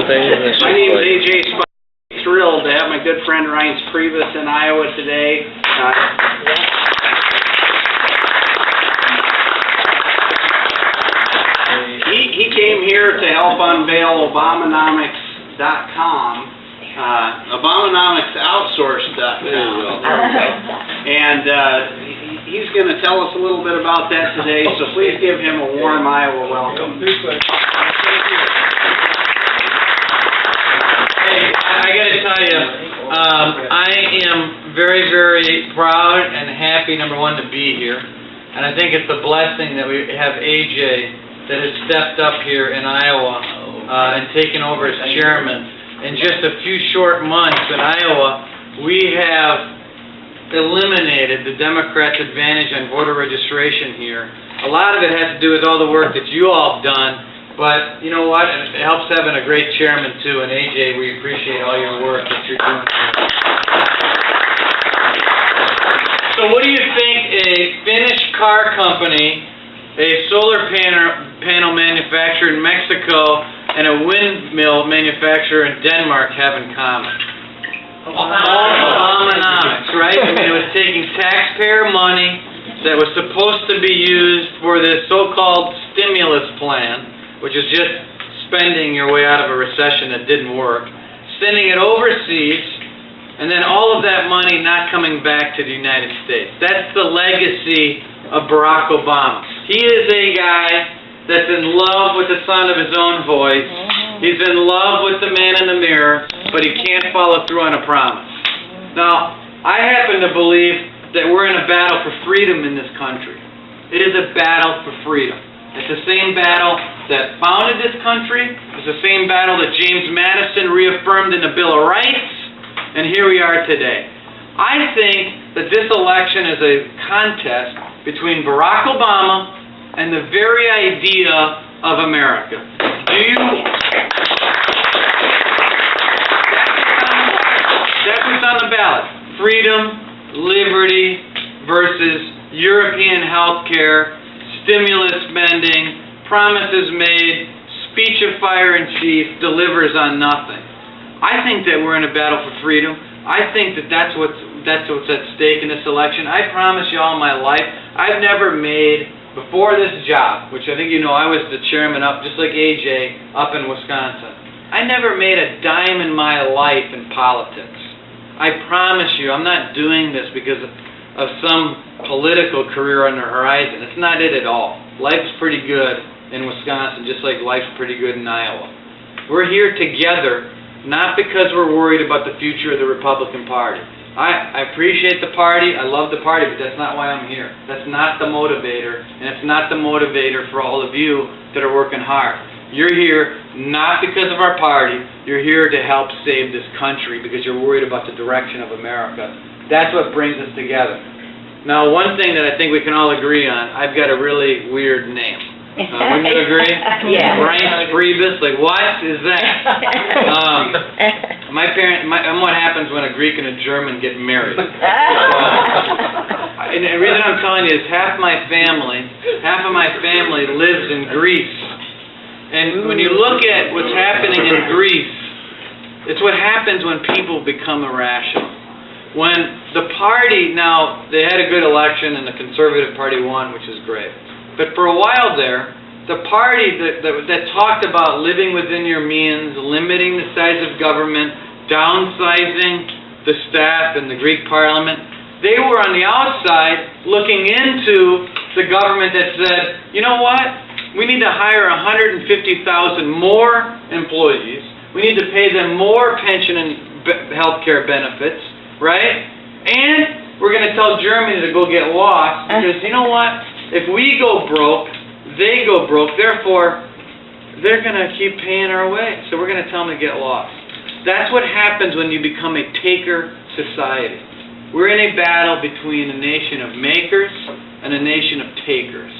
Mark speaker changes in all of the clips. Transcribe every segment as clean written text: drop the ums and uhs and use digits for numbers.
Speaker 1: famous
Speaker 2: My name is
Speaker 1: place.
Speaker 2: AJ Spike. Thrilled to have my good friend Reince Priebus in Iowa today. He came here to help unveil Obamanomics.com, Obamanomicsoutsource.com. And he's going to tell us a little bit about that today, so please give him a warm Iowa welcome.
Speaker 3: Hey, I got to tell you, I am very, very proud and happy, number one, to be here. And I think it's a blessing that we have AJ that has stepped up here in Iowa and taken over as chairman. In just a few short months in Iowa, we have eliminated the Democrats' advantage on voter registration here. A lot of it has to do with all the work that you all have done, but you know what? It helps having a great chairman too, and AJ, we appreciate all your work that you're doing here. So what do you think a Finnish car company, a solar panel manufacturer in Mexico, and a windmill manufacturer in Denmark have in common? Obamanomics, right? I mean, it was taking taxpayer money that was supposed to be used for this so-called stimulus plan, which is just spending your way out of a recession that didn't work, sending it overseas, and then all of that money not coming back to the United States. That's the legacy of Barack Obama. He is a guy that's in love with the sound of his own voice. He's in love with the man in the mirror, but he can't follow through on a promise. Now, I happen to believe that we're in a battle for freedom in this country. It is a battle for freedom. It's the same battle that founded this country. It's the same battle that James Madison reaffirmed in the Bill of Rights, and here we are today. I think that this election is a contest between Barack Obama and the very idea of America. That's what's on the ballot. Freedom, liberty versus European health care, stimulus spending, promises made, speech of fire in chief, delivers on nothing. I think that we're in a battle for freedom. I think that that's what's at stake in this election. I promise you all my life, I've never made, before this job, which I think you know I was the chairman up, just like AJ, up in Wisconsin. I never made a dime in my life in politics. I promise you, I'm not doing this because of some political career on the horizon. It's not it at all. Life's pretty good in Wisconsin, just like life's pretty good in Iowa. We're here together, not because we're worried about the future of the Republican Party. I appreciate the party, I love the party, but that's not why I'm here. That's not the motivator, and it's not the motivator for all of you that are working hard. You're here not because of our party, you're here to help save this country because you're worried about the direction of America. That's what brings us together. Now, one thing that I think we can all agree on, I've got a really weird name. Wouldn't you agree?
Speaker 4: Yeah.
Speaker 3: Reince, Priebus, like what is that? What happens when a Greek and a German get married? And the reason I'm telling you is half of my family lives in Greece. And when you look at what's happening in Greece, it's what happens when people become irrational. When the party, now, they had a good election and the Conservative Party won, which is great. But for a while there, the party that talked about living within your means, limiting the size of government, downsizing the staff in the Greek parliament, they were on the outside looking into the government that said, you know what, we need to hire 150,000 more employees, we need to pay them more pension and health care benefits, right? And we're going to tell Germany to go get lost because, you know what? If we go broke, they go broke. Therefore, they're going to keep paying our way. So we're going to tell them to get lost. That's what happens when you become a taker society. We're in a battle between a nation of makers and a nation of takers.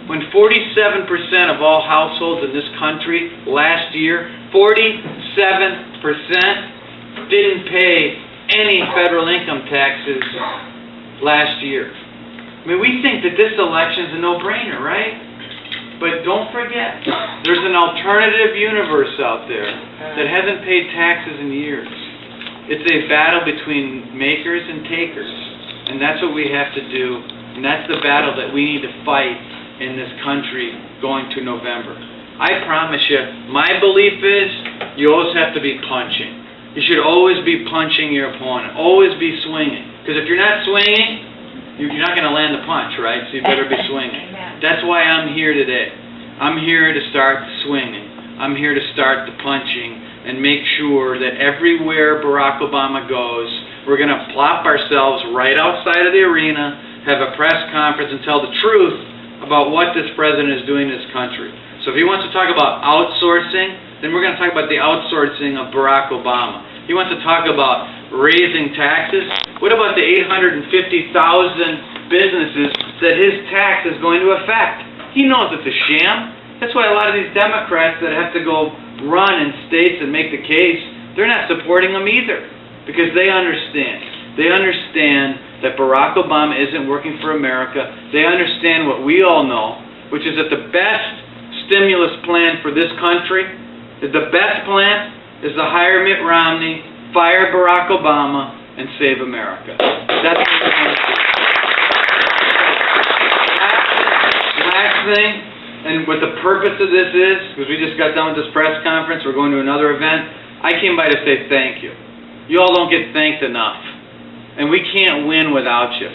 Speaker 3: When 47% of all households in this country last year, 47% didn't pay any federal income taxes last year. I mean, we think that this election's a no-brainer, right? But don't forget, there's an alternative universe out there that hasn't paid taxes in years. It's a battle between makers and takers, and that's what we have to do, and that's the battle that we need to fight in this country going to November. I promise you, my belief is you always have to be punching. You should always be punching your opponent, always be swinging. Because if you're not swinging, you're not going to land the punch, right? So you better be swinging. That's why I'm here today. I'm here to start swinging. I'm here to start the punching and make sure that everywhere Barack Obama goes, we're going to plop ourselves right outside of the arena, have a press conference, and tell the truth about what this president is doing in this country. So if he wants to talk about outsourcing, then we're going to talk about the outsourcing of Barack Obama. He wants to talk about raising taxes. What about the 850,000 businesses that his tax is going to affect? He knows it's a sham. That's why a lot of these Democrats that have to go run in states and make the case, they're not supporting him either, because they understand. They understand that Barack Obama isn't working for America. They understand what we all know, which is that the best stimulus plan for this country, the best plan is to hire Mitt Romney, fire Barack Obama, and save America. That's what we're going to do. Last thing, and what the purpose of this is, because we just got done with this press conference, we're going to another event, I came by to say thank you. You all don't get thanked enough. And we can't win without you.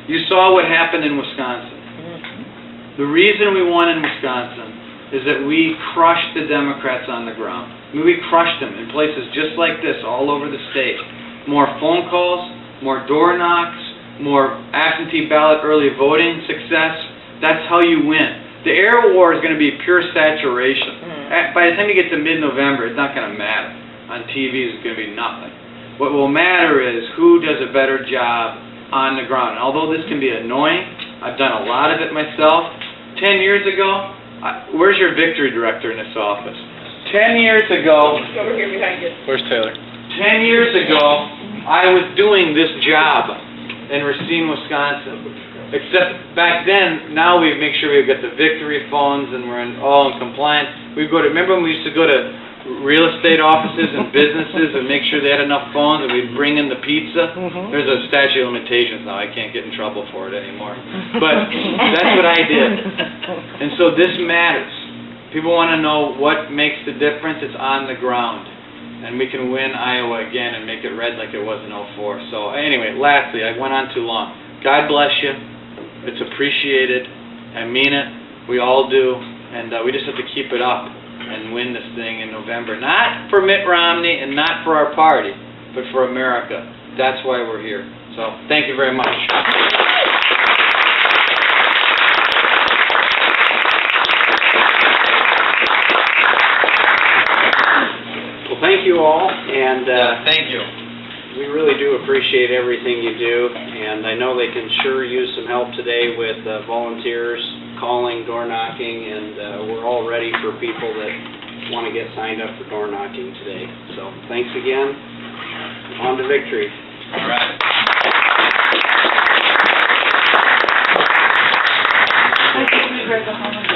Speaker 3: You saw what happened in Wisconsin. The reason we won in Wisconsin is that we crushed the Democrats on the ground. I mean, we crushed them in places just like this all over the state. More phone calls, more door knocks, more absentee ballot early voting success. That's how you win. The air war is going to be pure saturation. By the time you get to mid-November, it's not going to matter. On TV, it's going to be nothing. What will matter is who does a better job on the ground. And although this can be annoying, I've done a lot of it myself. 10 years ago, where's your victory director in this office? 10 years ago...
Speaker 1: Over here behind you.
Speaker 3: Where's Taylor? 10 years ago, I was doing this job in Racine, Wisconsin. Except back then, now we make sure we've got the victory phones and we're all in compliance. We go to, remember when we used to go to real estate offices and businesses and make sure they had enough phones and we'd bring in the pizza? There's a statute of limitations now. I can't get in trouble for it anymore. But that's what I did. And so this matters. People want to know what makes the difference. It's on the ground. And we can win Iowa again and make it red like it was in 04. So anyway, lastly, I went on too long. God bless you. It's appreciated. I mean it. We all do. And we just have to keep it up and win this thing in November. Not for Mitt Romney and not for our party, but for America. That's why we're here. So thank you very much.
Speaker 2: Well, thank you all, and
Speaker 3: thank you.
Speaker 2: we really do appreciate everything you do, and I know they can sure use some help today with volunteers, calling, door knocking, and we're all ready for people that want to get signed up for door knocking today. So thanks again. On to victory.
Speaker 3: All right.
Speaker 1: I think we read the home.